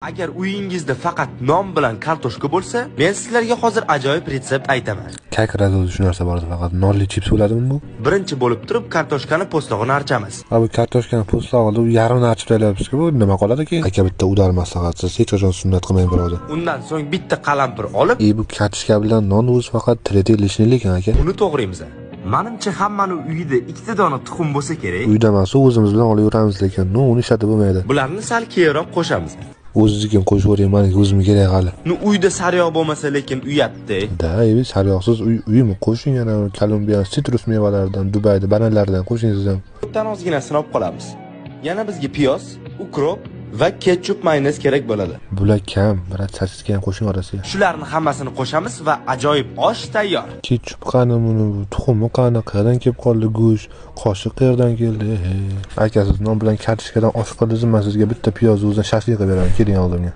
Agar uyingizda faqat non bilan kartoshka bo'lsa, men sizlarga hozir ajoyib retsept aytaman. Как razov shu narsa bor, faqat nonli chips bo'ladimi bu? Birinchi bo'lib turib kartoshkani po'stlog'ini archamiz. Ha bu kartoshkani po'stlog'ida yarim archib tayyorlayapsiz-ku, bu nima qoladi keyin? Aka bitta udar maslahatsiz, hech qachon sunnat qilmang birodar. Undan so'ng bitta qalampir olib, Bu kartoshka bilan non o'zi faqat tretий lishniy ekan aka. uni to'g'raymiz. Menimcha hammani uyida ikkita dona tuxum bo'lsa kerak. Uyda emas, o'zimiz bilan olib yuramiz, lekin uni ishlatib bo'lmaydi. Bularni sal keyinroq qo'shamiz. O'zingizga qo'shib yuboring, menga o'zimga kerak hali. Uyda sariyog' bo'lmasa, lekin uyatda. Da, sariyog'siz uymi qo'shing, yana Kolumbiya sitrus mevalaridan, Dubayda bananlardan qo'shing siz ham. Bundan ozginasini olib qolamiz. Yana bizga piyoz, ukrop va ketchup mayonez kerak bo'ladi. Bular kam, biroq sosiska ham qo'shing orasiga. Shularni hammasini qo'shamiz va ajoyib osh tayyor. Ketchup qani buni, tuxumi qani, qayerdan kelib qoldi go'sht, qoshiq qayerdan keldi? Aka siz non bilan kartoshkadan osh qildingizmi? Men sizga bitta piyozni o'zdan shashlik qilib beraman, keling oldimga.